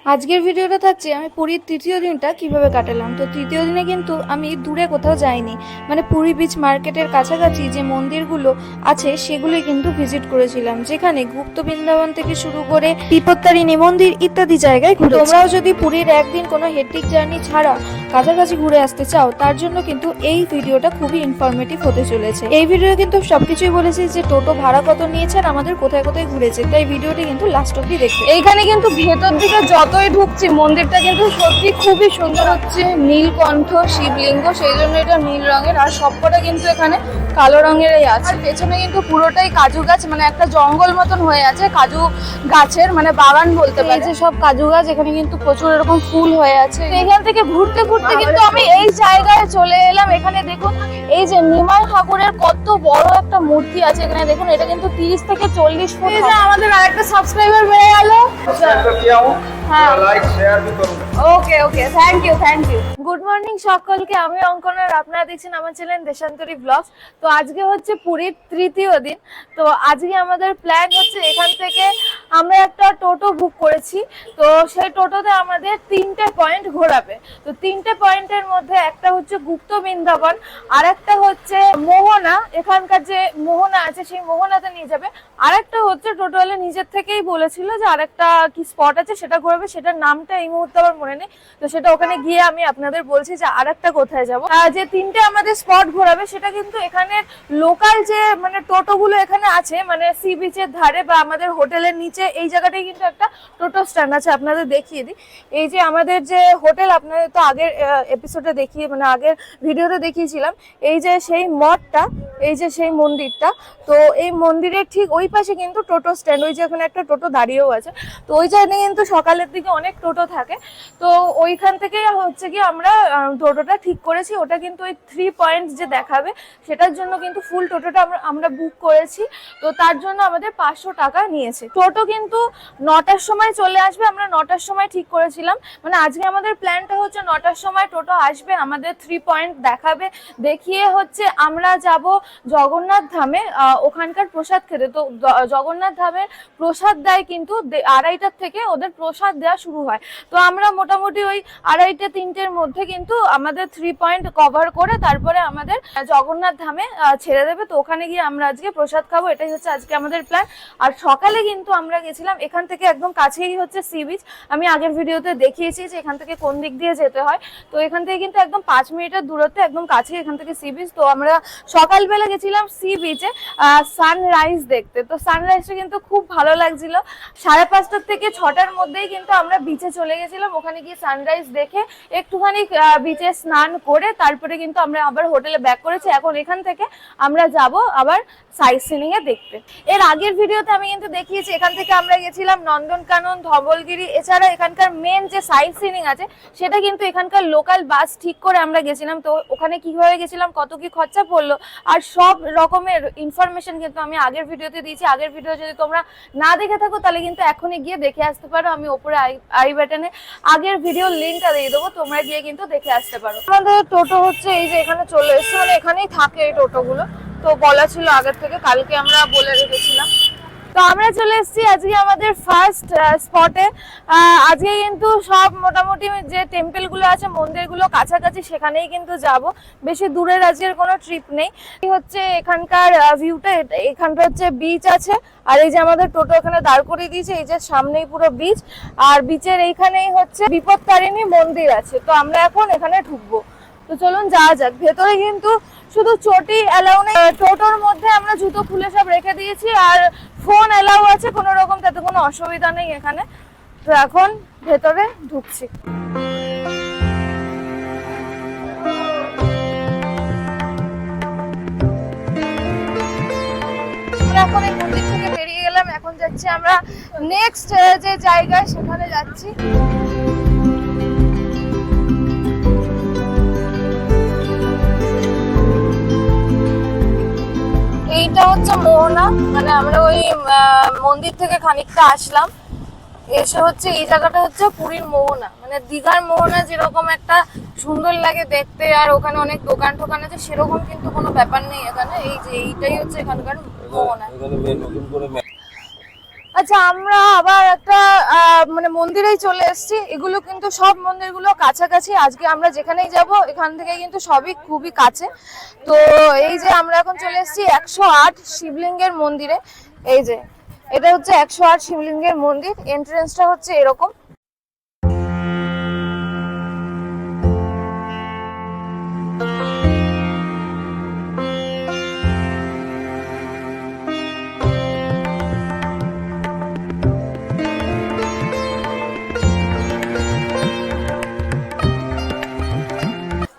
আজকের ভিডিওটা থাকছে আমি পুরীর তৃতীয় দিনটা কিভাবে কাটালাম। তো তৃতীয় দিনে কিন্তু আমি দূরে কোথাও যাইনি, মানে পুরী বিচ মার্কেটের কাছাকাছি যে মন্দিরগুলো আছে সেগুলোই কিন্তু ভিজিট করেছিলাম, যেখানে গুপ্ত বৃন্দাবন থেকে শুরু করে বিপত্তারিণী মন্দির ইত্যাদি জায়গায় ঘুরে। তোমরাও যদি পুরীর একদিন কোনো হেক্টিক জার্নি ছাড়া কাছাকাছি ঘুরে আসতে চাও, তার জন্য কিন্তু এই ভিডিওটা খুবই ইনফরমেটিভ হতে চলেছে। এই ভিডিও কিন্তু সবকিছুই বলেছি যে টোটো ভাড়া কত নিয়েছে আর আমাদের কোথায় কোথায় ঘুরেছে, তাই ভিডিওটি কিন্তু লাস্ট অব্দি দেখতে। এইখানে কিন্তু ভেতর দিকে যতই ঢুকছি মন্দিরটা কিন্তু সত্যি খুবই সুন্দর হচ্ছে। নীলকণ্ঠ শিবলিঙ্গ, সেই জন্য এটা নীল রঙের, আর সবকটা কিন্তু এখানে কালো রঙেরই আছে। পেছনে কিন্তু পুরোটাই কাজু গাছ, মানে একটা জঙ্গল মতন হয়ে আছে কাজু গাছের, মানে বাগান বলতে পারে। যে সব কাজু গাছ, এখানে কিন্তু প্রচুর এরকম ফুল হয়ে আছে। এখান থেকে ঘুরতে ঘুরতে কিন্তু আমি এই জায়গায় চলে এলাম। এখানে দেখুন এই যে নিমাই ঠাকুরের কত বড় একটা মূর্তি আছে। এখানে দেখুন এটা কিন্তু 30 থেকে 40 ফুট। এই যে আমাদের আরেকটা সাবস্ক্রাইবার বেড়ে গেল। হ্যাঁ, লাইক শেয়ার भी करूंगा। ওকে ওকে, থ্যাংক ইউ। গুড মর্নিং সকলকে, আমি অঙ্কন আর আপনারা দেখছেন আমার চ্যানেল দেশান্তরী ব্লগস। তো আজকে হচ্ছে পুরীর তৃতীয় দিন। তো আজকে আমাদের প্ল্যান হচ্ছে এখান থেকে আমরা একটা টোটো বুক করেছি। তো সেই টোটোতে আমাদের 3টে পয়েন্ট ঘোরাবে। তো 3টে পয়েন্টের মধ্যে একটা হচ্ছে গুপ্ত বৃন্দাবন, আর একটা হচ্ছে মোহনা, এখানকার যে মোহনা আছে সেই মোহনাতে নিয়ে যাবে। আর একটা হচ্ছে টোটোওয়ালা নিজের থেকেই বলেছিল যে আরেকটা কি স্পট আছে সেটা ঘোরাবে, সেটার নামটা এই মুহূর্তে আমার মনে নেই। তো সেটা ওখানে গিয়ে আমি আপনাদের বলছি যে আরেকটা কোথায় যাব। যে 3টে আমাদের স্পট ঘোরাবে সেটা কিন্তু এখানে লোকাল যে মানে টোটোগুলো এখানে আছে, মানে সি বিচের ধারে বা আমাদের হোটেলের নিচে এই জায়গাটাই কিন্তু একটা টোটো স্ট্যান্ড আছে। আপনাদের দেখিয়ে দিই, এই যে আমাদের যে হোটেল, আপনাদের তো আগের এপিসোডে দেখিয়ে মানে আগের ভিডিওতে দেখিয়েছিলাম, এই যে সেই মঠটা, এই যে সেই মন্দিরটা। তো এই মন্দিরের ঠিক ওই পাশে কিন্তু টোটো স্ট্যান্ড, ওই যে ওখানে একটা টোটো দাঁড়িয়েও আছে। তো ওই জায়গায় কিন্তু সকালের দিকে অনেক টোটো থাকে। তো ওইখান থেকে হচ্ছে কি আমরা টোটোটা ঠিক করেছি। ওটা কিন্তু ওই 3 পয়েন্ট যে দেখাবে সেটার জন্য কিন্তু ফুল টোটোটা আমরা বুক করেছি। তো তার জন্য আমাদের 500 টাকা নিয়েছে। টোটো কিন্তু 9টার সময় চলে আসবে, আমরা 9টার সময় ঠিক করেছিলাম। মানে আজকে আমাদের প্ল্যানটা হচ্ছে 9টার সময় টোটো আসবে, আমাদের 3 পয়েন্ট দেখাবে, দেখিয়ে হচ্ছে আমরা যাব জগন্নাথ ধামে ওখানকার প্রসাদ খেতে। তো জগন্নাথ ধামের প্রসাদ দেয় কিন্তু 2:30টার থেকে ওদের প্রসাদ দেওয়া শুরু হয়। তো আমরা মোটামুটি ওই 2:30 3টের মধ্যে কিন্তু আমাদের 3 পয়েন্ট কভার করে তারপরে আমাদের জগন্নাথ ধামে ছেড়ে দেবে। তো ওখানে গিয়ে আমরা আজকে প্রসাদ খাবো, এটাই হচ্ছে আজকে আমাদের প্ল্যান। আর সকালে কিন্তু আমরা গেছিলাম, এখান থেকে একদম কাছেই হচ্ছে সি বিচ। আমি আগের ভিডিওতে দেখিয়েছি যে এখান থেকে কোন দিক দিয়ে যেতে হয়। তো এখান থেকে কিন্তু একদম 5 মিনিটের দূরত্বে, একদম কাছেই এখান থেকে সি বিচ। তো আমরা সকালবেলা গেছিলাম সি বিচে সানরাইজ দেখতে। তো সানরাইজটা কিন্তু খুব ভালো লাগছিল। 5:30 থেকে 6টার মধ্যেই কিন্তু আমরা বিচে চলে গেছিলাম। ওখানে গিয়ে সানরাইজ দেখে একটুখানি বিচে স্নান করে তারপরে কিন্তু আমরা আবার হোটেলে ব্যাক করেছি। এখন এখান থেকে আমরা যাব আবার সাইট সিনিং এ দেখতে। এর আগের ভিডিওতে আমি কিন্তু দেখিয়েছি এখান থেকে আমরা গেছিলাম নন্দনকানন, ধবলগিরি। এছাড়া এখানকার মেন যে সাইট সিনিং আছে সেটা কিন্তু এখানকার লোকাল বাস ঠিক করে আমরা গেছিলাম। তো ওখানে কিভাবে গেছিলাম, কত কি খরচা পড়লো, আর সব রকমের ইনফরমেশন কিন্তু আমি আগের ভিডিওতে দিয়েছি। আগের ভিডিও যদি তোমরা না দেখে থাকো তাহলে কিন্তু এখনই গিয়ে দেখে আসতে পারো। আমি ওপরে আই বাটনে আগের ভিডিও লিঙ্কটা দিয়ে দেবো, তোমরা গিয়ে কিন্তু দেখে আসতে পারো। আমাদের টোটো হচ্ছে এই যে এখানে চলে এসছে, মানে এখানেই থাকে এই টোটোগুলো। তো বলা ছিল আগের থেকে, কালকে আমরা বলে রেখেছিলাম। তো আমরা চলে এসেছি আজকে আমাদের ফার্স্ট স্পটে। আজকে কিন্তু সব মোটামুটি যে টেম্পল গুলো আছে, মন্দিরগুলো কাছাকাছি, সেখানেই কিন্তু যাব। বেশি দূরের আজকের কোনো ট্রিপ নেই। হচ্ছে এখানকার ভিউটা, এখানটা হচ্ছে বিচ আছে, আর এই যে আমাদের টোটো এখানে দাঁড় করিয়ে দিয়েছে, এই যে সামনেই পুরো বিচ। আর বিচের এইখানেই হচ্ছে বিপত্তারিণী মন্দির আছে। তো আমরা এখন এখানে ঢুকবো। তো চলুন যাওয়া যাক। ভেতরে কিন্তু শুধু চটি অ্যালাউ নেই, টোটোর মধ্যে আমরা জুতো খুলে সব রেখে দিয়েছি, আর ফোন অ্যালাউ আছে, কোনো রকম তাতে কোনো অসুবিধা নেই এখানে। তো এখন ভেতরে ঢুকছি। এখন এই মন্দির থেকে বেরিয়ে গেলাম, এখন যাচ্ছি আমরা নেক্সট যে জায়গায় সেখানে যাচ্ছি। এইটা হচ্ছে মোহনা, মানে আমরা ওই মন্দির থেকে খানিকটা আসলাম, এসে হচ্ছে এই জায়গাটা হচ্ছে পুরীর মোহনা। মানে দীঘার মোহনা যেরকম একটা সুন্দর লাগে দেখতে, আর ওখানে অনেক দোকান টোকান আছে, সেরকম কিন্তু কোনো ব্যাপার নেই এখানে। এই যে এইটাই হচ্ছে এখানকার মোহনা। আচ্ছা, আমরা আবার একটা মানে মন্দিরেই চলে এসেছি। এগুলো কিন্তু সব মন্দিরগুলো কাছাকাছি। আজকে আমরা যেখানেই যাব এখান থেকে কিন্তু সবই খুবই কাছে। তো এই যে আমরা এখন চলে এসেছি 108 শিবলিঙ্গের মন্দিরে। এই যে এটা হচ্ছে 108 শিবলিঙ্গের মন্দির। এন্ট্রেন্সটা হচ্ছে এরকম।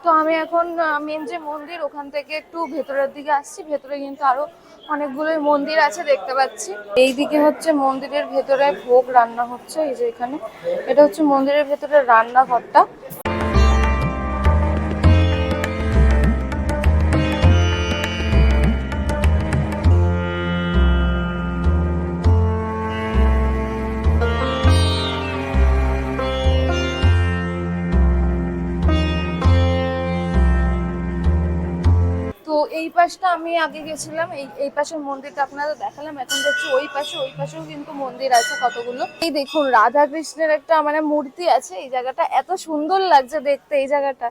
তো আমি এখন মেন যে মন্দির ওখান থেকে একটু ভেতরের দিকে আসছি। ভেতরে কিন্তু আরো অনেকগুলোই মন্দির আছে দেখতে পাচ্ছি। এইদিকে হচ্ছে মন্দিরের ভেতরে ভোগ রান্না হচ্ছে। এই যে এখানে এটা হচ্ছে মন্দিরের ভেতরে রান্নাঘরটা। তো এই পাশটা আমি আগে গেছিলাম, এই পাশের মন্দিরটা আপনাদের দেখালাম। এখন যাচ্ছি ওই পাশে। ওই পাশেও কিন্তু মন্দির আছে কতগুলো। এই দেখুন রাধা কৃষ্ণের একটা মানে মূর্তি আছে। এই জায়গাটা এত সুন্দর লাগছে দেখতে। এই জায়গাটা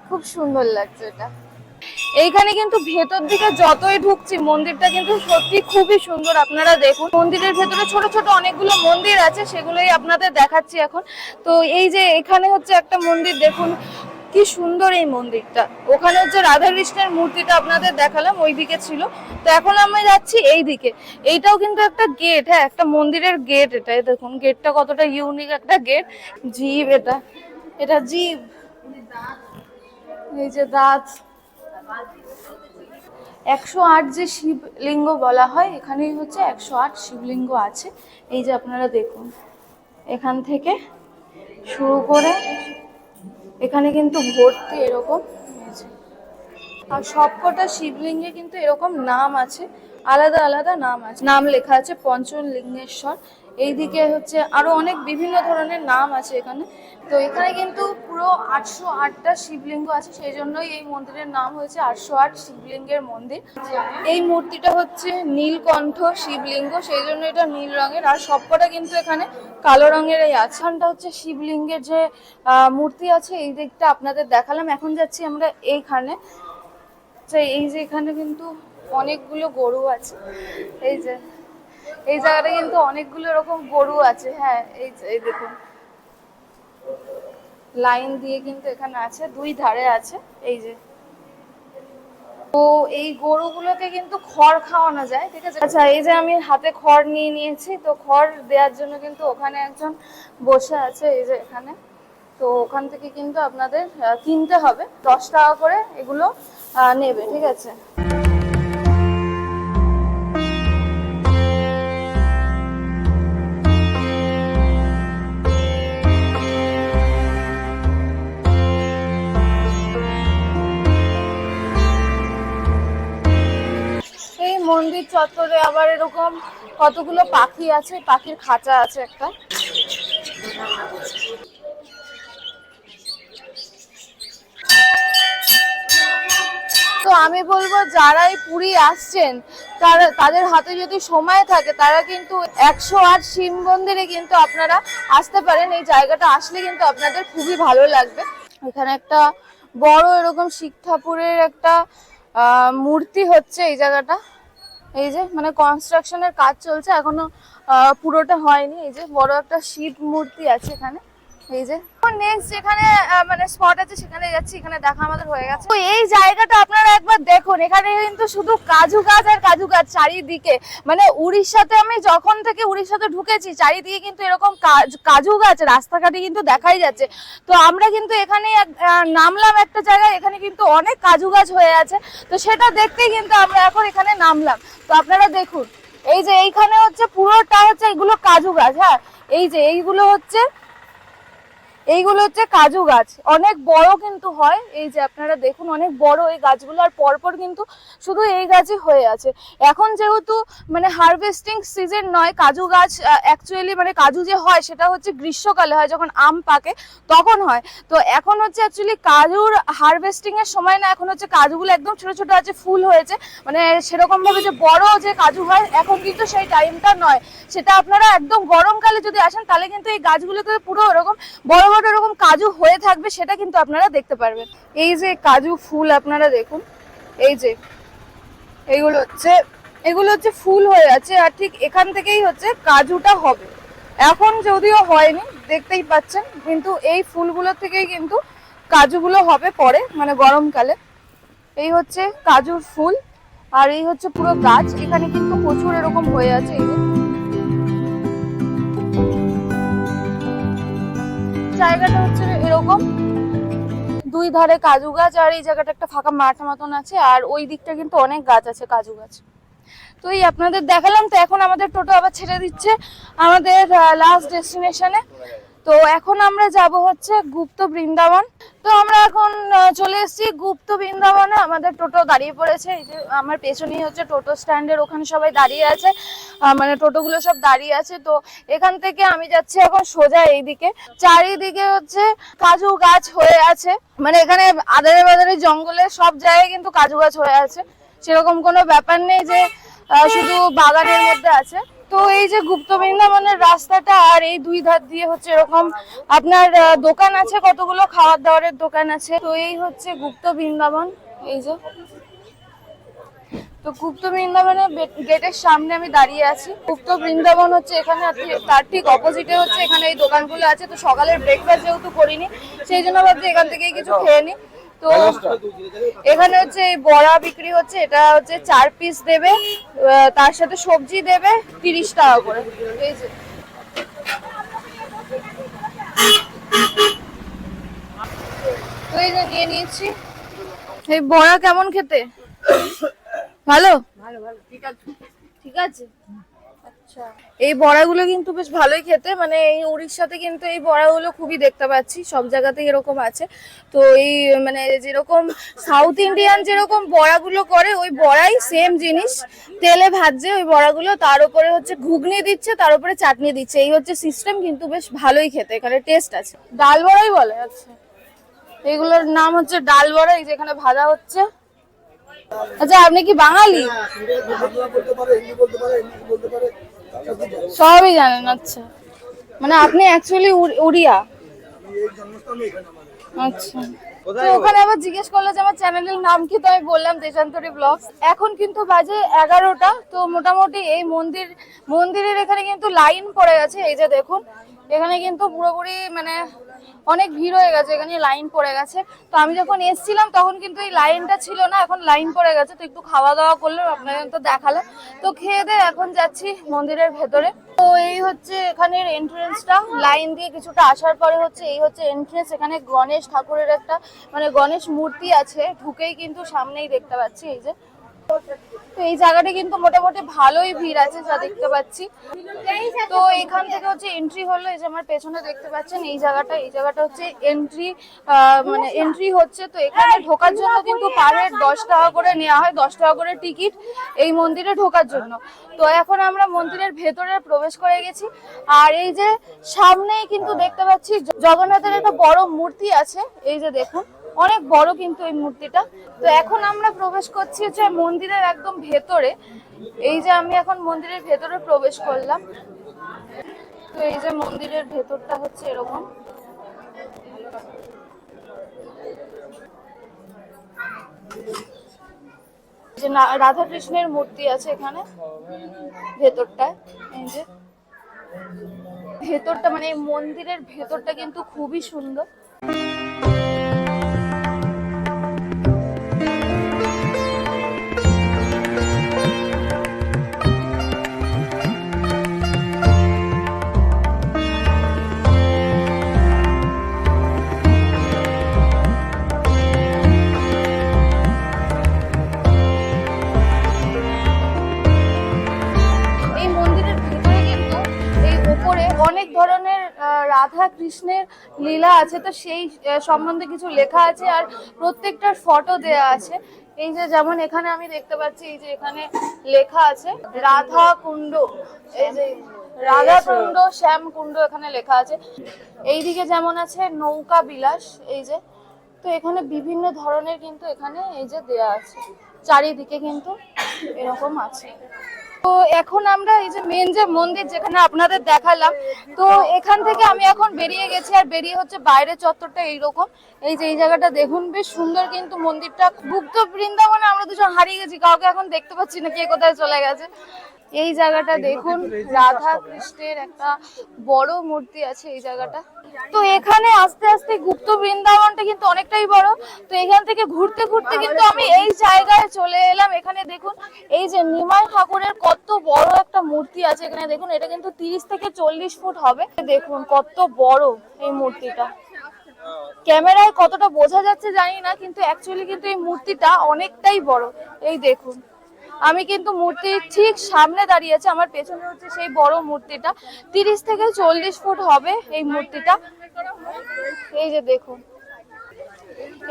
খুব সুন্দর লাগছে এটা। এইখানে কিন্তু ভেতর দিকে যতই ঢুকছি মন্দিরটা কিন্তু সত্যি খুবই সুন্দর। আপনারা দেখুন মন্দিরের ভেতরে ছোট ছোট অনেকগুলো মন্দির আছে, সেগুলোই আপনাদের দেখাচ্ছি এখন। তো এই যে এখানে হচ্ছে একটা মন্দির, দেখুন কি সুন্দর এই মন্দিরটা। ওখানে হচ্ছে রাধা কৃষ্ণের মূর্তিটা আপনাদের দেখালাম, ওইদিকে ছিল। তো এখন আমি যাচ্ছি এই দিকে। এইটাও কিন্তু একটা গেট, হ্যাঁ একটা মন্দিরের গেট এটা। দেখুন গেটটা কতটা ইউনিক একটা গেট। জীব এটা, এটা জীব। এই যে দাঁত। 108 যে শিবলিঙ্গ বলা হয়, এখানেই হচ্ছে 108 শিবলিঙ্গ আছে। এই যে আপনারা দেখুন এখান থেকে শুরু করে এখানে কিন্তু ভর্তি এরকম। আর সবকটা শিবলিঙ্গে কিন্তু এরকম নাম আছে, আলাদা আলাদা নাম আছে। নাম লেখা আছে পঞ্চলিঙ্গেশ্বর। এইদিকে হচ্ছে আরো অনেক বিভিন্ন ধরনের নাম আছে এখানে। তো এখানে কিন্তু পুরো 808টা শিবলিঙ্গ আছে, সেই জন্যই এই মন্দিরের নাম হয়েছে 808 শিবলিঙ্গের মন্দির। এই মূর্তিটা হচ্ছে নীলকণ্ঠ শিবলিঙ্গ, সেই জন্য এটা নীল রঙের। আর সবকটা কিন্তু এখানে কালো রঙের এই আছানটা হচ্ছে শিবলিঙ্গের যে মূর্তি আছে। এই দিকটা আপনাদের দেখালাম। এখন যাচ্ছি আমরা এইখানে। এই যে এখানে কিন্তু অনেকগুলো গরু আছে। এই যে এই জায়গাটা কিন্তু অনেকগুলো এরকম গরু আছে। হ্যাঁ এই দেখুন লাইন দিয়ে কিন্তু এখানে আছে, দুই ধারে আছে। এই যে তো এই গরুগুলোকে কিন্তু খড় খাওয়ানো যায়, ঠিক আছে। আচ্ছা এই যে আমি হাতে খড় নিয়ে নিয়েছি। তো খড় দেওয়ার জন্য কিন্তু ওখানে একজন বসে আছে, এই যে এখানে। তো ওখান থেকে কিন্তু আপনাদের কিনতে হবে, 10 টাকা করে এগুলো নেবে, ঠিক আছে। এই মন্দির চত্বরে আবার এরকম কতগুলো পাখি আছে, পাখির খাঁচা আছে একটা। তো আমি বলবো যারাই পুরী আসছেন তাদের হাতে যদি সময় থাকে তারা কিন্তু 108 শিব মন্দিরে কিন্তু আপনারা আসতে পারেন। এই জায়গাটা আসলে কিন্তু আপনাদের খুবই ভালো লাগবে। এখানে একটা বড় এরকম শিব ঠাকুরের একটা মূর্তি হচ্ছে এই জায়গাটা। এই যে মানে কনস্ট্রাকশনের কাজ চলছে, এখনো পুরোটা হয়নি। এই যে বড় একটা শিব মূর্তি আছে এখানে। এই যে নেক্সট যেখানে মানে স্পট আছে সেখানে যাচ্ছি। এখানে দেখা আমাদের হয়ে গেছে। তো এই জায়গাটা আপনারা একবার দেখুন। এখানে কিন্তু শুধু কাজু গাছ আর কাজু গাছ চারিদিকে। মানে উড়িষ্যাতে আমি যখন থেকে উড়িষ্যাতে ঢুকেছি চারিদিকে কিন্তু এরকম কাজু গাছ রাস্তাঘাটে কিন্তু দেখাই যাচ্ছে। তো আমরা কিন্তু এখানে নামলাম একটা জায়গায়, এখানে কিন্তু অনেক কাজু গাছ হয়ে আছে। তো সেটা দেখতেই কিন্তু আমরা এখন এখানে নামলাম। তো আপনারা দেখুন এই যে এইখানে হচ্ছে পুরোটা হচ্ছে এগুলো কাজু গাছ। হ্যাঁ এই যে এইগুলো হচ্ছে এইগুলো হচ্ছে কাজু গাছ, অনেক বড় কিন্তু হয়। এই যে আপনারা দেখুন অনেক বড় এই গাছগুলো, আর পরপর কিন্তু শুধু এই গাছই হয়ে আছে। এখন যেহেতু মানে হারভেস্টিং সিজন নয়, কাজু গাছ অ্যাকচুয়ালি মানে কাজু যে হয় সেটা হচ্ছে গ্রীষ্মকালে হয়, যখন আম পাকে তখন হয়। তো এখন হচ্ছে অ্যাকচুয়ালি কাজুর হারভেস্টিং এর সময় না, এখন হচ্ছে কাজুগুলো একদম ছোট ছোট আছে, ফুল হয়েছে, মানে সেরকম ভাবে যে বড় যে কাজু হয় এখন কিন্তু সেই টাইমটা নয়। সেটা আপনারা একদম গরমকালে যদি আসেন তাহলে কিন্তু এই গাছগুলোতে পুরো এরকম বড় বড় এরকম কাজু হয়ে থাকবে, সেটা কিন্তু আপনারা দেখতে পারবেন। এই যে কাজু ফুল আপনারা দেখুন, এই যে এগুলো হচ্ছে ফুল হয়ে আছে, আর ঠিক এখান থেকেই হচ্ছে কাজুটা হবে। এখন যদিও হয়নি দেখতেই পাচ্ছেন, কিন্তু এই ফুলগুলো থেকেই কিন্তু কাজুগুলো হবে পরে, মানে গরমকালে। এই হচ্ছে কাজুর ফুল, আর এই হচ্ছে পুরো গাছ। এখানে কিন্তু প্রচুর এরকম হয়ে আছে। এই যে জায়গাটা হচ্ছে এরকম, দুই ধারে কাজু গাছ, আর এই জায়গাটা একটা ফাঁকা মাঠ মতন আছে, আর ওই দিকটা কিন্তু অনেক গাছ আছে কাজু গাছ। তো এই আপনাদের দেখালাম। তো এখন আমাদের টোটো আবার ছেড়ে দিচ্ছে আমাদের লাস্ট ডেস্টিনেশনে। তো এখন আমরা যাব হচ্ছে গুপ্ত বৃন্দাবন। তো আমরা এখন চলে এসেছি গুপ্ত বৃন্দাবনে। আমাদের টোটো দাঁড়িয়ে পড়েছে, এই যে আমার পেছনেই হচ্ছে টোটো স্ট্যান্ডের ওখানে সবাই দাঁড়িয়ে আছে, মানে টোটোগুলো সব দাঁড়িয়ে আছে। তো এখান থেকে আমি যাচ্ছি এখন সোজা এইদিকে। চারিদিকে হচ্ছে কাজু গাছ হয়ে আছে, মানে এখানে আদারে বাদারে জঙ্গলে সব জায়গায় কিন্তু কাজু গাছ হয়ে আছে, সেরকম কোনো ব্যাপার নেই যে শুধু বাগানের মধ্যে আছে। তো এই যে গুপ্ত বৃন্দাবনের রাস্তাটা, আর এই দুই ধার দিয়ে হচ্ছে এরকম আপনার দোকান আছে, কতগুলো খাবার দাবারের দোকান আছে। তো এই হচ্ছে গুপ্ত বৃন্দাবন। এই যে তো গুপ্ত বৃন্দাবনের গেটের সামনে আমি দাঁড়িয়ে আছি। গুপ্ত বৃন্দাবন হচ্ছে এখানে, তার ঠিক অপোজিটে হচ্ছে এখানে এই দোকানগুলো আছে। তো সকালের ব্রেকফাস্ট যেহেতু করিনি, সেই জন্য ভাবছি এখান থেকেই কিছু খেয়ে নি। তো এখানে হচ্ছে এই বড়া বিক্রি হচ্ছে, এটা হচ্ছে 4 পিস দেবে, তার সাথে সবজি দেবে 30 টাকা করে। এই যে তো এই যে নিয়ে নিয়েছি। এই বড়া কেমন খেতে? ভালো ভালো ভালো, ঠিক আছে ঠিক আছে। আচ্ছা, এই বড়াগুলো কিন্তু বেশ ভালোই খেতে, মানে এই উড়িষ্যাতে কিন্তু এই বড়াগুলো খুবই দেখতে পাচ্ছি, সব জায়গাতেই এরকম আছে। তো এই মানে যেরকম সাউথ ইন্ডিয়ান যেরকম বড়াগুলো করে, ওই বড়াই সেম জিনিস, তেলে ভাজছে ওই বড়াগুলো, তার উপরে হচ্ছে ঘুগনি দিচ্ছে, তার উপরে চাটনি দিচ্ছে, এই হচ্ছে সিস্টেম। কিন্তু বেশ ভালোই খেতে, এখানে টেস্ট আছে। ডাল বড়াই বলে। আচ্ছা, এগুলোর নাম হচ্ছে ডাল বড়া, এই যেখানে ভাজা হচ্ছে। আচ্ছা, আপনি কি বাঙালি? সবই জানেন? আচ্ছা, মানে আপনি অ্যাকচুয়ালি উড়িয়া। আচ্ছা, তো ওখানে আবার জিজ্ঞেস করলো যে আমার চ্যানেলের নাম কি, তো আমি বললাম দেশান্তরী ব্লগস। এখন কিন্তু বাজে 11টা। তো মোটামুটি এই মন্দিরের এখানে কিন্তু লাইন পড়ে গেছে। এই যে দেখুন, এখানে কিন্তু পুরোপুরি মানে অনেক ভিড় হয়ে গেছে, এখানে লাইন পড়ে গেছে। তো আমি যখন এসেছিলাম তখন কিন্তু এই লাইনটা ছিল না, এখন লাইন পড়ে গেছে। তো একটু খাওয়া দাওয়া করলাম, আপনাদের তো দেখালাম। তো খেয়ে দিয়ে এখন যাচ্ছি মন্দিরের ভেতরে। তো এই হচ্ছে এখানের এন্ট্রেন্সটা, লাইন দিয়ে কিছুটা আসার পরে হচ্ছে এই হচ্ছে এন্ট্রেন্স। এখানে গণেশ ঠাকুরের একটা মানে গণেশ মূর্তি আছে, ঢুকেই কিন্তু সামনেই দেখতে পাচ্ছি। এই যে তো এই জায়গাটা কিন্তু মোটামুটি ভালোই ভিড় আছে যা দেখতে পাচ্ছি। তো এখান থেকে হচ্ছে এন্ট্রি হলো, এই যে আমার পেছনে দেখতে পাচ্ছেন এই জায়গাটা হচ্ছে এন্ট্রি, মানে এন্ট্রি হচ্ছে। তো এখানে ঢোকার জন্য কিন্তু পার হেড 10 টাকা করে নেওয়া হয়, 10 টাকা করে টিকিট এই মন্দিরে ঢোকার জন্য। তো এখন আমরা মন্দিরের ভেতরে প্রবেশ করে গেছি, আর এই যে সামনেই কিন্তু দেখতে পাচ্ছি জগন্নাথের একটা বড় মূর্তি আছে। এই যে দেখুন, অনেক বড় কিন্তু এই মূর্তিটা। তো এখন আমরা প্রবেশ করছি হচ্ছে মন্দিরের একদম ভেতরে। এই যে আমি এখন মন্দিরের ভেতরে প্রবেশ করলাম। তো এই যে মন্দিরের ভেতরটা হচ্ছে এরকম। যে রাধা কৃষ্ণের মূর্তি আছে এখানে ভেতরটায়। এই যে ভেতরটা মানে মন্দিরের ভেতরটা কিন্তু খুবই সুন্দর। অনেক ধরনের রাধা কৃষ্ণের লীলা আছে, তো সেই সম্বন্ধে কিছু লেখা আছে আর প্রত্যেকটার ফটো দেয়া আছে। এই যে যেমন এখানে আমি দেখতে পাচ্ছি, এই যে এখানে লেখা আছে রাধা কুণ্ড, এই যে রাধা কুণ্ড, শ্যাম কুণ্ড এখানে লেখা আছে। এইদিকে যেমন আছে নৌকা বিলাস, এই যে, তো এখানে বিভিন্ন ধরনের কিন্তু এখানে এই যে দেয়া আছে, চারিদিকে কিন্তু এরকম আছে। তো এখন আমরা এই যে মেন যে মন্দির যেখানে আপনাদের দেখালাম, তো এখান থেকে আমি এখন বেরিয়ে গেছি আর বেরিয়ে হচ্ছে বাইরের চত্বরটা এইরকম। এই যে এই জায়গাটা দেখুন, বেশ সুন্দর কিন্তু মন্দিরটা। গুপ্ত বৃন্দাবনে আমরা দুজন হারিয়ে গেছি, কাউকে এখন দেখতে পাচ্ছি না, কে কোথায় চলে গেছে। এই জায়গাটা দেখুন, রাধা কৃষ্ণের একটা বড় মূর্তি আছে এই জায়গাটা। তো এখানে আস্তে আস্তে গুপ্ত বৃন্দাবনটা কিন্তু অনেকটাই বড়। তো এখান থেকে ঘুরতে ঘুরতে কিন্তু আমি এই জায়গায় চলে এলাম। এখানে দেখুন এই যে নিমাই ঠাকুরের কত বড় একটা মূর্তি আছে এখানে দেখুন, এটা কিন্তু 30 থেকে 40 ফুট হবে। দেখুন কত বড় এই মূর্তিটা, ক্যামেরায় কতটা বোঝা যাচ্ছে জানি না, কিন্তু অ্যাকচুয়ালি কিন্তু এই মূর্তিটা অনেকটাই বড়। এই দেখুন, আমি কিন্তু মূর্তির ঠিক সামনে দাঁড়িয়ে আছি, আমার পেছনে হচ্ছে সেই বড় মূর্তিটা। 30 থেকে 40 ফুট হবে এই মূর্তিটা। এই যে দেখুন,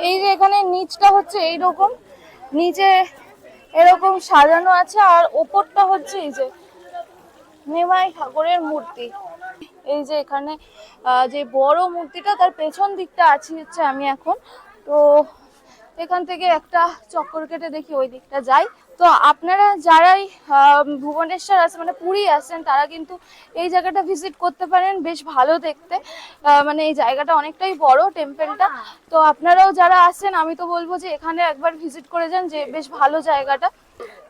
এই যে এখানে নিচটা হচ্ছে এইরকম, নিচে এরকম সাজানো আছে, আর ওপরটা হচ্ছে এই যে নিমাই ঠাকুরের মূর্তি। এই যে এখানে যে বড় মূর্তিটা, তার পেছন দিকটা আছি হচ্ছে আমি এখন। তো এখান থেকে একটা চক্কর কেটে দেখি ওই দিকটা যাই। তো আপনারা যারাই ভুবনেশ্বর আসেন, মানে পুরী আসেন, তারা কিন্তু এই জায়গাটা ভিজিট করতে পারেন, বেশ ভালো দেখতে। মানে এই জায়গাটা অনেকটাই বড়, টেম্পলটা। তো আপনারাও যারা আসেন, আমি তো বলবো যে এখানে একবার ভিজিট করে যান, যে বেশ ভালো জায়গাটা।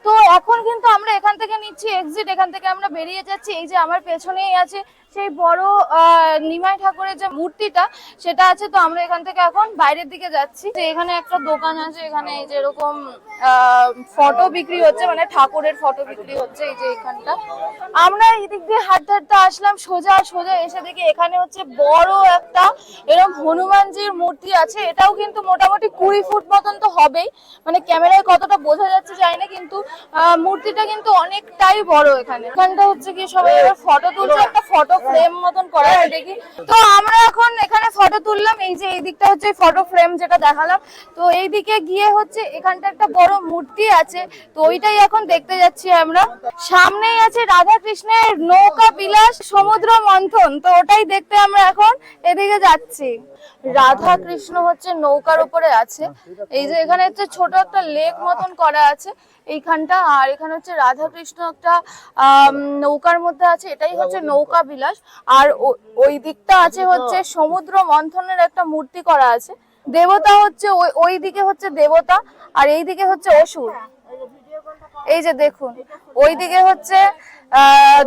তো এখন কিন্তু আমরা এখান থেকে নিচ্ছি এক্সিট, এখান থেকে আমরা বেরিয়ে যাচ্ছি। এই যে আমার পেছনেই আছে সেই বড় নিমাই ঠাকুরের যে মূর্তিটা, সেটা আছে। তো আমরা এখান থেকে এখন বাইরের দিকে যাচ্ছি। এখানে একটা দোকান আছে, এখানে এই যে এরকম ফটো বিক্রি হচ্ছে, মানে ঠাকুরের ফটো বিক্রি হচ্ছে। এই যে এখানটা আমরা এই দিক দিয়ে হাঁটতে হাঁটতে আসলাম, সোজা সোজা এসে দেখি এখানে হচ্ছে বড় একটা এরকম হনুমানজির মূর্তি আছে। এটাও কিন্তু মোটামুটি 20 ফুট মতন তো হবেই, মানে ক্যামেরায় কতটা বোঝা যাচ্ছে জানি না, কিন্তু মূর্তিটা কিন্তু অনেকটাই বড়। এখানটা হচ্ছে কি সবাই ফটো তুলছে, একটা ফটো ফ্রেম মতন করা আছে দেখি। তো আমরা এখন এখানে ফটো তুললাম। এই যে এই দিকটা হচ্ছে ফটো ফ্রেম যেটা দেখালাম। তো এই দিকে গিয়ে হচ্ছে এখানটা একটা বড় মূর্তি আছে, তো ওইটাই এখন দেখতে যাচ্ছি আমরা। সামনেই আছে রাধা কৃষ্ণের নৌকা বিলাস সমুদ্র মন্থন, তো ওটাই দেখতে আমরা এখন এদিকে যাচ্ছি। রাধা কৃষ্ণ হচ্ছে নৌকার উপরে আছে। এই যে এখানে হচ্ছে ছোট একটা লেক মতন করা আছে এইখানটা, আর এখানে হচ্ছে রাধা কৃষ্ণ একটা নৌকার মধ্যে আছে, এটাই হচ্ছে নৌকা বিলাস। আর ওই দিকটা আছে হচ্ছে সমুদ্র মন্থনের একটা মূর্তি করা আছে। দেবতা হচ্ছে ওই দিকে হচ্ছে দেবতা, আর এই দিকে হচ্ছে অসুর। এই যে দেখুন, ওইদিকে হচ্ছে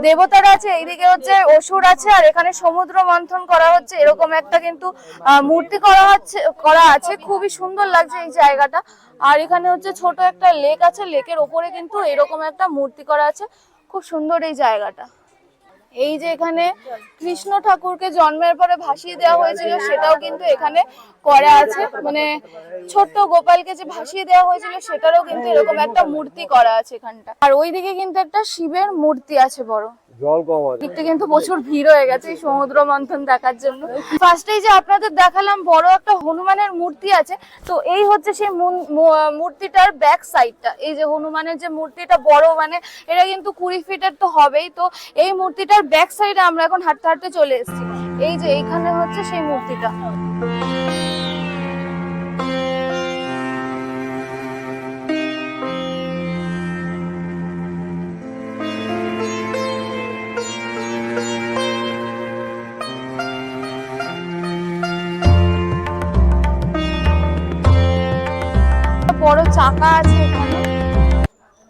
দেবতারা আছে, এইদিকে হচ্ছে অসুর আছে, আর এখানে সমুদ্র মন্থন করা হচ্ছে এরকম একটা কিন্তু মূর্তি করা আছে। খুবই সুন্দর লাগছে এই জায়গাটা। আর এখানে হচ্ছে ছোট একটা লেক আছে, লেকের ওপরে কিন্তু এরকম একটা মূর্তি করা আছে। খুব সুন্দর এই জায়গাটা। এই যে এখানে কৃষ্ণ ঠাকুরকে জন্মের পরে ভাসিয়ে দেওয়া হয়েছিল, সেটাও কিন্তু এখানে করা আছে। মানে ছোট্ট গোপালকে যে ভাসিয়ে দেওয়া হয়েছিল, সেটারও কিন্তু এরকম একটা মূর্তি করা আছে এখানটা। আর ওইদিকে কিন্তু একটা শিবের মূর্তি আছে বড়। দিকটা কিন্তু প্রচুর ভিড় হয়ে গেছে এই সমুদ্র মন্থন দেখার জন্য। ফার্স্টেই যে আপনাদের দেখালাম বড় একটা হনুমানের মূর্তি আছে, তো এই হচ্ছে সেই মূর্তিটার ব্যাক সাইডটা। এই যে হনুমানের যে মূর্তিটা বড়, মানে এটা কিন্তু 20 ফিটের তো হবেই। তো এই মূর্তিটার ব্যাক সাইডে আমরা এখন হাঁটতে হাঁটতে চলে এসেছি। এই যে এইখানে হচ্ছে সেই মূর্তিটা। বড় চাকা আছে এখানে,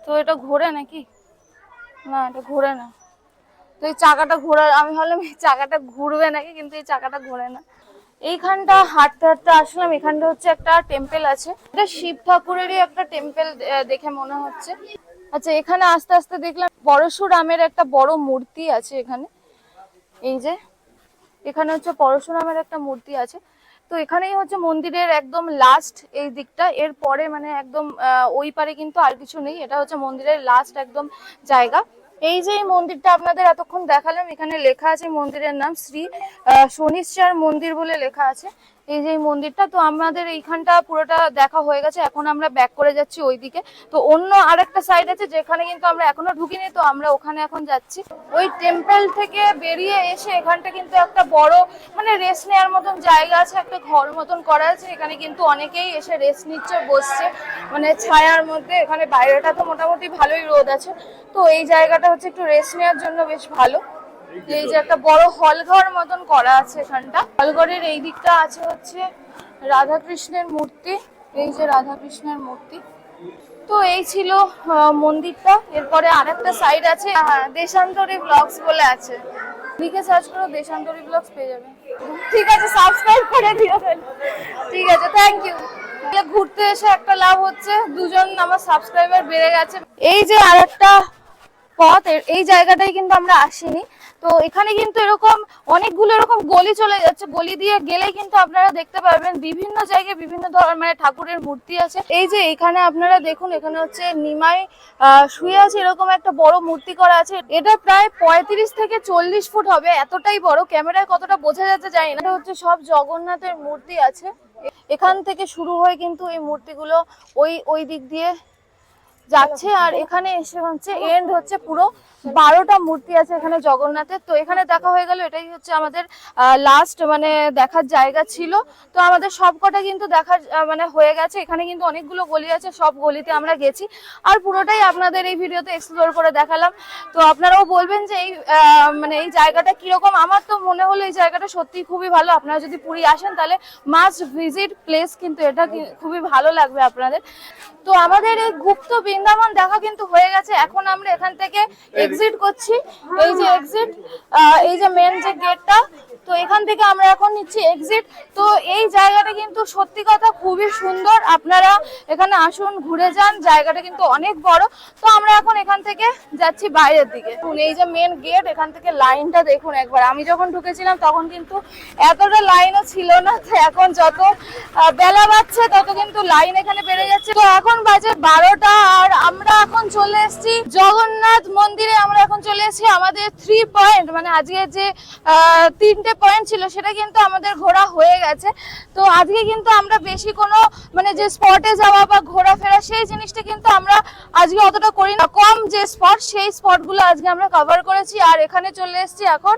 তো এটা ঘোরে নাকি? না, এটা ঘোরে না। তো এই চাকাটা ঘোরার, আমি ভাবলাম এই চাকাটা ঘুরবে নাকি, কিন্তু এই চাকাটা ঘোরে না। এইখানটা হাঁটতে হাঁটতে আসলাম, এখানটা হচ্ছে একটা টেম্পল আছে, এটা শিব ঠাকুরেরই একটা টেম্পল দেখে মনে হচ্ছে। আচ্ছা, এখানে আস্তে আস্তে দেখলাম পরশুরামের একটা বড় মূর্তি আছে এখানে। এই যে এখানে হচ্ছে পরশুরামের একটা মূর্তি আছে। তো এখানেই হচ্ছে মন্দিরের একদম লাস্ট এই দিকটা, এর পরে মানে একদম ওই পারে কিন্তু আর কিছু নেই। এটা হচ্ছে মন্দিরের লাস্ট একদম জায়গা। এই যে এই মন্দিরটা আপনাদের এতক্ষণ দেখালাম, এখানে লেখা আছে মন্দিরের নাম শ্রী শনিশ্চর মন্দির বলে লেখা আছে। এই যে এই মন্দিরটা, তো আমাদের এইখানটা পুরোটা দেখা হয়ে গেছে। এখন আমরা ব্যাক করে যাচ্ছি ওইদিকে। তো অন্য আরেকটা সাইড আছে যেখানে কিন্তু আমরা এখনো ঢুকিনি, তো আমরা ওখানে এখন যাচ্ছি। ওই টেম্পল থেকে বেরিয়ে এসে এখানটা কিন্তু একটা বড় মানে রেস্ট নেওয়ার মতন জায়গা আছে, একটা ঘর মতন করা আছে। এখানে কিন্তু অনেকেই এসে রেস্ট নিচ্ছে, বসছে মানে ছায়ার মধ্যে। এখানে বাইরেটা তো মোটামুটি ভালোই রোদ আছে, তো এই জায়গাটা হচ্ছে একটু রেস্ট নেওয়ার জন্য বেশ ভালো। এই যে একটা বড় হল ঘর মতন করা আছে এখানটা। হলঘরের এই দিকটা আছে হচ্ছে রাধাকৃষ্ণের মূর্তি। এই যে রাধাকৃষ্ণের মূর্তি। তো এই ছিল মন্দিরটা। এরপরে আরেকটা সাইড আছে, দেশান্তরী ব্লগস বলে আছে, লিখে সার্চ করো দেশান্তরী ব্লগস পেয়ে যাবে। ঠিক আছে, সাবস্ক্রাইব করে দিও। ঠিক আছে, থ্যাংক ইউ। ঘুরতে এসে একটা লাভ হচ্ছে, দুজন আমার সাবস্ক্রাইবার বেড়ে গেছে। এই যে আরেকটা পথ, এই জায়গাটাই কিন্তু আমরা আসিনি। তো এখানে কিন্তু এরকম অনেকগুলো এরকম গলি চলে যাচ্ছে, গলি দিয়ে গেলে কিন্তু আপনারা দেখতে পারবেন বিভিন্ন জায়গায় বিভিন্ন ধরনের মানে ঠাকুরের মূর্তি আছে। এই যে এখানে আপনারা দেখুন, এখানে হচ্ছে নিমাই শুয়ে আছে, এরকম একটা বড় মূর্তি করা আছে। এটা প্রায় 35 থেকে 40 ফুট হবে, এতটাই বড়। ক্যামেরায় কতটা বোঝা যাচ্ছে জানি না। এটা হচ্ছে সব জগন্নাথের মূর্তি আছে। এখান থেকে শুরু হয়ে কিন্তু এই মূর্তিগুলো ওই দিক দিয়ে যাচ্ছে, আর এখানে এসে হচ্ছে এন্ড হচ্ছে পুরো 12টা মূর্তি আছে এখানে জগন্নাথের। তো এখানে দেখা হয়ে গেল, এটাই হচ্ছে আমাদের লাস্ট মানে দেখার জায়গা ছিল। তো আমাদের সবকটা কিন্তু দেখার মানে হয়ে গেছে। এখানে কিন্তু অনেকগুলো গলি আছে, সব গলিতে আমরা গেছি, আর পুরোটাই আপনাদের এই ভিডিওতে এক্সপ্লোর করে দেখালাম। তো আপনারাও বলবেন যে এই মানে এই জায়গাটা কিরকম। আমার তো মনে হলো এই জায়গাটা সত্যি খুবই ভালো। আপনারা যদি পুরী আসেন তাহলে মাস্ট ভিজিট প্লেস, কিন্তু এটা খুবই ভালো লাগবে আপনাদের। তো আমাদের এই গুপ্ত বৃন্দাবন দেখা কিন্তু হয়ে গেছে। এখন আমরা এখান থেকে এক্সিট করছি। এই যে এক্সিট, এই যে মেন যে গেটটা, তো এখান থেকে আমরা এখন নিচ্ছি এক্সিট। তো এই জায়গাটা কিন্তু সত্যি কথা খুবই সুন্দর, আপনারা এখানে আসুন, ঘুরে যান। জায়গাটা কিন্তু অনেক বড়। তো আমরা এখন এখান থেকে যাচ্ছি বাইরের দিকে। এই যে মেন গেট, এখান থেকে লাইনটা দেখুন একবার। আমি যখন ঢুকেছিলাম তখন কিন্তু এতটা লাইনও ছিল না। তো এখন যত বেলা বাড়ছে তত কিন্তু লাইন এখানে বেড়ে যাচ্ছে। তো এখন বাজে 12টা, আর আমরা এখন চলে এসেছি জগন্নাথ মন্দিরে। আমরা এখন চলে এসেছি আমাদের 3 পয়েন্ট, মানে আজকে যে 3টে পয়েন্ট ছিল সেটা কিন্তু আমাদের ঘোরা হয়ে গেছে। তো আজকে কিন্তু আমরা বেশি কোনো মানে যে স্পটে যাওয়া বা ঘোরাফেরা সেই জিনিসটা কিন্তু আমরা আজকে অতটা করি না। কম যে স্পট, সেই স্পটগুলো আজকে আমরা কভার করেছি। আর এখানে চলে এসেছি এখন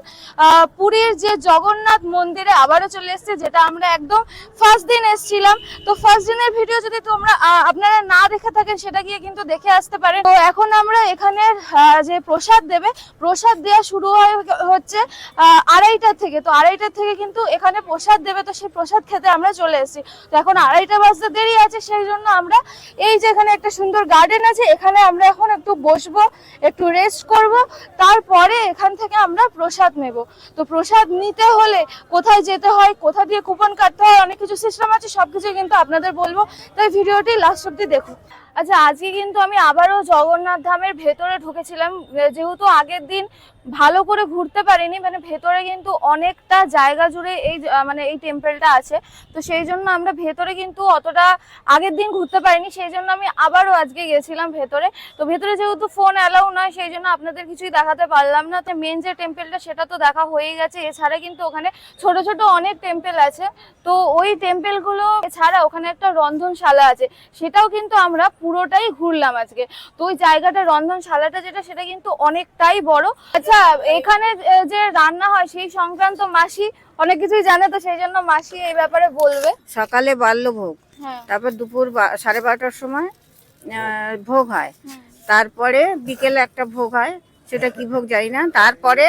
পুরীর যে জগন্নাথ মন্দিরে আবারও চলে এসেছি, যেটা আমরা একদম ফার্স্ট দিন এসেছিলাম। তো ফার্স্ট দিনের ভিডিও যদি তোমরা আপনারা না দেখে থাকেন সেটা গিয়ে কিন্তু দেখে আসতে পারেন। তো এখন আমরা এখানে যে প্রসাদ দেবে, প্রসাদ দেওয়া শুরু হচ্ছে 2:30 থেকে। তো 2:30 থেকে কিন্তু এখানে প্রসাদ দেবে, তো সেই প্রসাদ খেতে আমরা চলে এসেছি। তো এখন 2:30 বাজতে দেরি আছে, সেই জন্য আমরা এই যে এখানে একটা সুন্দর গার্ডেন আছে, এখানে আমরা এখন একটু বসবো, একটু রেস্ট করব, তারপরে এখান থেকে আমরা প্রসাদ নেব। তো প্রসাদ নিতে হলে কোথায় যেতে হয়, কোথা দিয়ে কুপন কাটতে হয়, অনেক কিছু সিস্টেম আছে, সবকিছু কিন্তু আপনাদের বলবো। তাই ভিডিওটি লাস্ট অব্দি দেখুন। আচ্ছা, আজকে কিন্তু আমি আবারও জগন্নাথ ধামের ভেতরে ঢুকেছিলাম, যেহেতু আগের দিন ভালো করে ঘুরতে পারিনি। মানে ভেতরে কিন্তু অনেকটা জায়গা জুড়ে এই মানে এই টেম্পলটা আছে। তো সেই জন্য আমরা ভেতরে কিন্তু অতটা আগের দিন ঘুরতে পারিনি, সেই জন্য আমি আবারও আজকে গেছিলাম ভেতরে। তো ভেতরে যেহেতু ফোন অ্যালাউ নয়, সেই জন্য আপনাদের কিছুই দেখাতে পারলাম না। তো মেন যে টেম্পলটা সেটা তো দেখা হয়ে গেছে। এছাড়া কিন্তু ওখানে ছোট ছোট অনেক টেম্পল আছে। তো ওই টেম্পলগুলো ছাড়া ওখানে একটা রন্ধনশালা আছে, সেটাও কিন্তু আমরা পুরোটাই ঘুরলাম আজকে। তো ওই জায়গাটা, রন্ধনশালাটা যেটা, সেটা কিন্তু অনেকটাই বড়। আচ্ছা, এখানে যে রান্না হয় সেই সংক্রান্ত মাসি অনেক কিছুই জানে, তো সেই জন্য মাসি এই ব্যাপারে বলবে। সকালে বাল্যভোগ, হ্যাঁ, তারপর দুপুর 12:30টার সময় ভোগ হয়, তারপরে বিকেলে একটা ভোগ হয়, সেটা কি ভোগ জানি না। তারপরে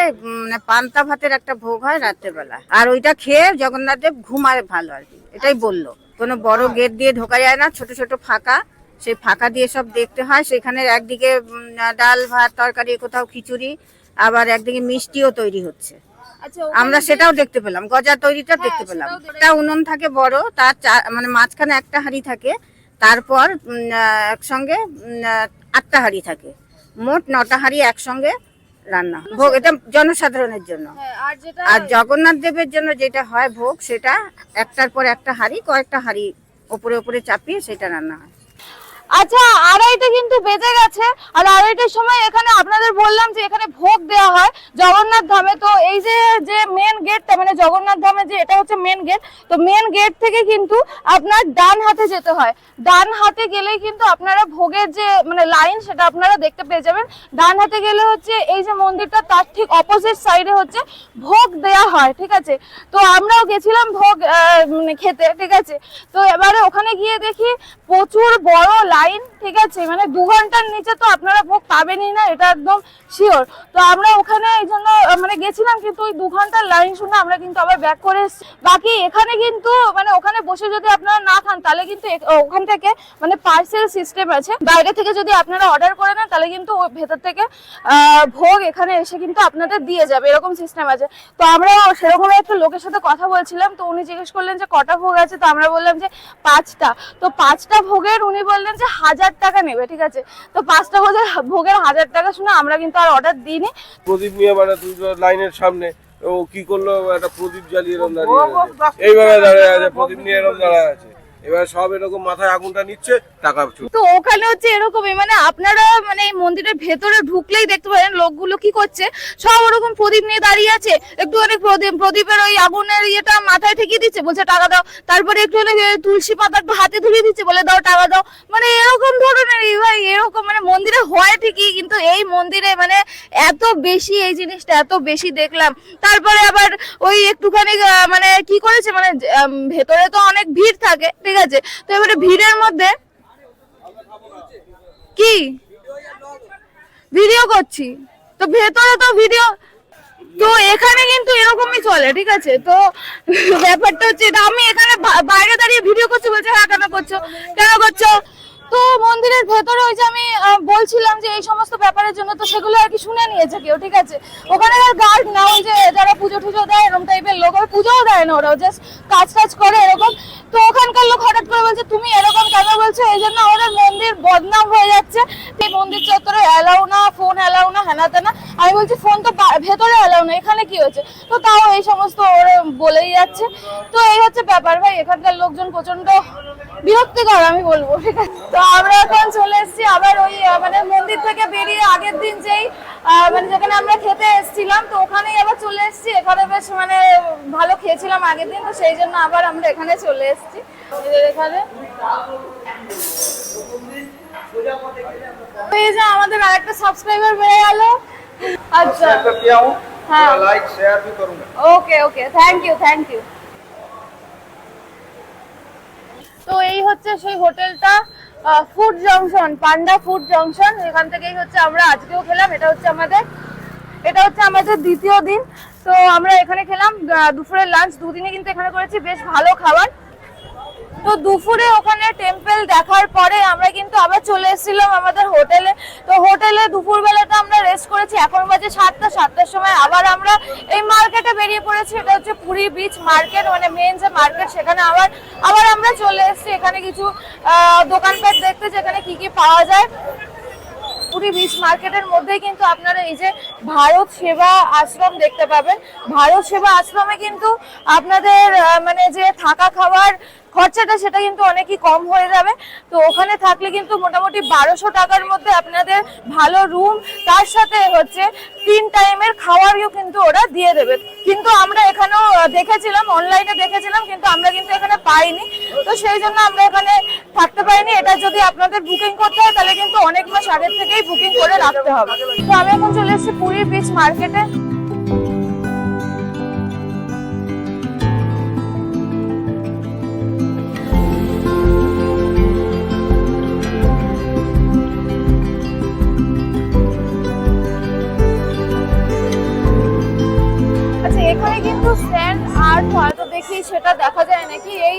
পান্তা ভাতের একটা ভোগ হয় রাত্রেবেলা, আর ওইটা খেয়ে জগন্নাথ দেব ঘুমায় ভালো আর কি, এটাই বললো। কোনো বড় গেট দিয়ে ঢোকা যায় না, ছোট ছোট ফাঁকা, সেই ফাঁকা দিয়ে সব দেখতে হয়। সেখানে একদিকে ডাল ভাত তরকারি, কোথাও খিচুড়ি, আবার একদিকে মিষ্টিও তৈরি হচ্ছে। আচ্ছা, আমরা সেটাও দেখতে পেলাম, গজা তৈরিটা দেখতে পেলাম। একটা উনুন থাকে বড়, তার মানে মাঝখানে একটা হাঁড়ি থাকে, তারপর একসঙ্গে 8টা হাঁড়ি থাকে, মোট 9টা হাঁড়ি একসঙ্গে রান্না ভোগ। এটা জনসাধারণের জন্য। আর জগন্নাথ দেবের জন্য যেটা হয় ভোগ, সেটা একটার পর একটা হাঁড়ি, কয়েকটা হাঁড়ি ওপরে ওপরে চাপিয়ে সেটা রান্না হয়। আচ্ছা, আড়াইটে কিন্তু বেজে গেছে, আর আড়াইটার সময় এখানে আপনাদের বললাম যে এখানে ভোগ দেওয়া হয় জগন্নাথ ধামে। তো এই যে যে মেন গেটটা, মানে জগন্নাথ ধামে যে এটা হচ্ছে মেন গেট, তো মেন গেট থেকে কিন্তু আপনার ডান হাতে যেতে হয়। ডান হাতে গেলেই কিন্তু আপনারা ভোগের যে মানে লাইন সেটা আপনারা দেখতে পেয়ে যাবেন। ডান হাতে গেলে হচ্ছে এই যে মন্দিরটা, তার ঠিক অপোজিট সাইডে হচ্ছে ভোগ দেয়া হয়, ঠিক আছে। তো আমরাও গেছিলাম ভোগ মানে খেতে, ঠিক আছে। তো এবারে ওখানে গিয়ে দেখি প্রচুর বড় লাইন, ঠিক আছে, মানে 2 ঘন্টার নিচে তো আপনারা ভোগ পাবেনই না, এটা একদম শিওর। তো আমরা ওখানে এই জন্য মানে গেছিলাম, কিন্তু ওই 2 ঘন্টার লাইন শুনে আমরা কিন্তু আবার ব্যাক করে এসেছি। বাকি এখানে কিন্তু মানে ওখানে বসে যদি আপনারা না খান তাহলে কিন্তু ওখান থেকে মানে পার্সেল সিস্টেম আছে, বাইরে থেকে যদি আপনারা অর্ডার করে নেন তাহলে কিন্তু ওই ভেতর থেকে ভোগ এখানে এসে কিন্তু আপনাদের দিয়ে যাবে, এরকম সিস্টেম আছে। তো আমরা সেরকম একটা লোকের সাথে কথা বলছিলাম, তো উনি জিজ্ঞেস করলেন যে কটা ভোগ আছে, তো আমরা বললাম যে 5টা। তো 5টা ভোগের উনি বললেন যে 1000 টাকা নেবে, ঠিক আছে। তো 5টা ভোগের 1000 টাকা শুনে আমরা কিন্তু আর অর্ডার দিইনি। প্রদীপ নিয়ে মানে তুই লাইনের সামনে ও কি করলো, একটা প্রদীপ জ্বালিয়ে এরকম দাঁড়িয়ে আছে, এইভাবে দাঁড়িয়ে আছে, প্রদীপ নিয়ে এরকম দাঁড়িয়ে আছে। এবার সব এরকম মাথায় আগুনটা নিচ্ছে, টাকা তো ওখানে হচ্ছে এরকমই, মানে আপনারা মানে এই মন্দিরের ভেতরে ঢুকলেই দেখতে পারেন লোকগুলো কি করছে, সব ওরকম প্রদীপ নিয়ে দাঁড়িয়ে আছে। একটুখানি প্রদীপের ওই আগুনের ইয়েটা মাথায় ঠেকিয়ে দিচ্ছে, বলছে টাকা দাও। তারপরে একটুখানি তুলসী পাতা একটু হাতে ধরিয়ে দিচ্ছে, বলে দাও টাকা দাও। মানে এরকম ধরনের ভাই, এরকম মানে মন্দিরে হয় ঠিকই, কিন্তু এই মন্দিরে মানে এত বেশি এই জিনিসটা এত বেশি দেখলাম। তারপরে আবার ওই একটুখানি মানে কি করেছে, মানে ভেতরে তো অনেক ভিড় থাকে, ঠিক আছে। তো এবারে ভিড়ের মধ্যে কি ভিডিও করছি, তো ভেতরে তো ভিডিও, তো এখানে কিন্তু এরকমই চলে, ঠিক আছে। তো ব্যাপারটা হচ্ছে এটা, আমি এখানে বাইরে দাঁড়িয়ে ভিডিও করছি, বলছে হ্যাঁ কেন করছো কেন করছো। তো মন্দিরের ভেতরে ওই যে আমি বলছিলাম যে এই সমস্ত ব্যাপারের জন্য, তো সেগুলো আর কি শুনে নিয়েছে কেউ, ঠিক আছে। ওখানে গার্ড না, ওই যে যারা পুজো টুজো দেয় এরকম টাইপের লোক, পুজোও দেয় না, ওরা জাস্ট কাজ টাজ করে এরকম। তো ওখানকার লোক হঠাৎ করে বলছে তুমি এরকম কেন বলছো, এই জন্য আমাদের মন্দির বদনাম হয়ে যাচ্ছে। এই মন্দির চত্বরে অ্যালাউ না, ফোন অ্যালাউ না, হ্যানা তেনা। আমি বলছি ফোন তো ভেতরে অ্যালাউ না, এখানে কি হয়েছে। তো তাও এই সমস্ত ওরা বলেই যাচ্ছে। তো এই হচ্ছে ব্যাপার ভাই, এখানকার লোকজন প্রচন্ড বিরক্তিকর আমি বলবো, ঠিক আছে। তো আমরা এখন চলে এসেছি আবার ওই মানে মন্দির থেকে বেরিয়ে আগের দিন যেই মানে যেখানে আমরা খেতে এসেছিলাম, তো ওখানেই আবার চলে এসেছি। এখানে বেশ মানে ভালো খেয়েছিলাম আগের দিন, তো সেই জন্য আবার আমরা এখানে চলে এসেছি। এখানে এই যে আমাদের আরেকটা সাবস্ক্রাইবার বেড়ে গেল। আচ্ছা হ্যাঁ, লাইক শেয়ার भी करूंगा। ওকে ওকে, থ্যাংক ইউ থ্যাংক ইউ। তো এই হচ্ছে সেই হোটেলটা, ফুড জংশন, পান্ডা ফুড জংশন। এখান থেকেই হচ্ছে আমরা আজকেও খেলাম, এটা হচ্ছে আমাদের দ্বিতীয় দিন। তো আমরা এখানে খেলাম দুপুরের লাঞ্চ, দুদিনে কিন্তু এখানে করেছি, বেশ ভালো খাবার। তো দুপুরে ওখানে টেম্পল দেখার পরে আমরা কিন্তু আবার চলে এসেছিলাম আমাদের হোটেলে। তো হোটেলে দুপুরবেলাটা আমরা রেস্ট করেছি, এখন বাজে 7টার সময় আবার আমরা এই মার্কেটে বেরিয়ে পড়েছি। এটা হচ্ছে পুরী বিচ মার্কেট, মানে মেন যে মার্কেট, সেখানে আবার আমরা চলে এসেছি এখানে কিছু দোকানপাট দেখতে, যেখানে কি কি পাওয়া যায়। পুরী বিচ মার্কেটের মধ্যেই কিন্তু আপনারা এই যে ভারত সেবা আশ্রম দেখতে পাবেন। ভারত সেবা আশ্রমে কিন্তু আপনাদের মানে যে থাকা খাওয়ার খরচাটা সেটা কিন্তু অনেকই কম হয়ে যাবে। তো ওখানে থাকলে কিন্তু মোটামুটি 1200 টাকার মধ্যে আপনাদের ভালো রুম, তার সাথে হচ্ছে 3 টাইমের খাবারও কিন্তু ওরা দিয়ে দেবে। কিন্তু আমরা এখানেও দেখেছিলাম, অনলাইনে দেখেছিলাম, কিন্তু আমরা কিন্তু এখানে পাইনি। তো সেই জন্য আমরা এখানে থাকতে পারিনি। এটা যদি আপনাদের বুকিং করতে হয় তাহলে কিন্তু অনেক মাস আগের থেকেই বুকিং করে রাখতে হবে। তো আমি এখন চলে এসেছি পুরী বিচ মার্কেটে। এখানে কিন্তু স্ট্যান্ড আর্ট হয়তো দেখি সেটা দেখা যায় নাকি, এই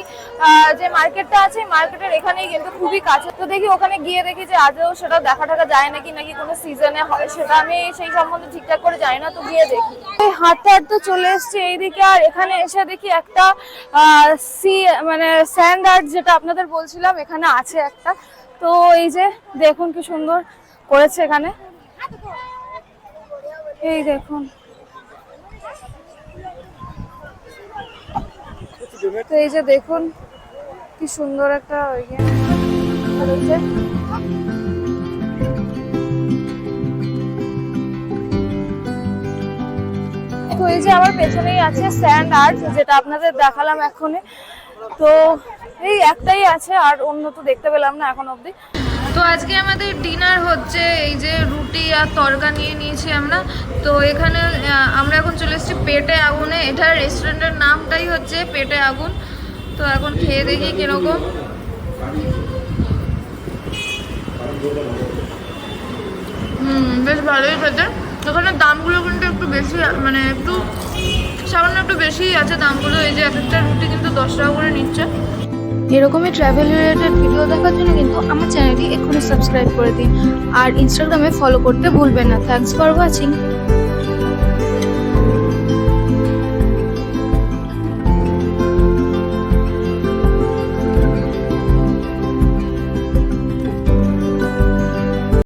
যে মার্কেটটা আছে মার্কেটের এখানেই কিন্তু খুবই কাছে। তো দেখি ওখানে গিয়ে দেখি যে আজও সেটা দেখা যায় নাকি কোনো সিজনে হয়, সেটা আমি সেই সম্বন্ধে ঠিকঠাক করে জানি না। তো গিয়ে দেখি, হাঁটতে হাঁটতে চলে এসছি এইদিকে, আর এখানে এসে দেখি একটা মানে স্যান্ড আর্ট যেটা আপনাদের বলছিলাম এখানে আছে একটা। তো এই যে দেখুন কি সুন্দর করেছে এখানে, এই দেখুন। তো এই যে দেখুন কি সুন্দর একটা তো এই যে আমার পেছনেই আছে স্যান্ড আর্ট, যেটা আপনাদের দেখালাম এখনই। তো এই একটাই আছে, আর অন্য তো দেখতে পেলাম না এখন অবধি। তো আজকে আমাদের ডিনার হচ্ছে এই যে রুটি আর তরকা নিয়ে নিয়েছি আমরা। তো এখানে আমরা এখন চলে এসেছি পেটে আগুনে। এটার রেস্টুরেন্টের নামটাই হচ্ছে পেটে আগুন। তো এখন খেয়ে দেখি কিরকম। বেশ ভালোই খেতে। এখানে দামগুলো কিন্তু একটু বেশি, মানে একটু সামান্য একটু বেশিই আছে দামগুলো। এই যে এক একটা রুটি কিন্তু 10 টাকা করে নিচ্ছে। এরকমই ট্রাভেল রিলেটেড ভিডিও দেখার জন্য কিন্তু আমার চ্যানেলটি এক্ষুনি সাবস্ক্রাইব করে দিন, আর ইনস্টাগ্রামে ফলো করতে ভুলবেন না। Thanks for watching.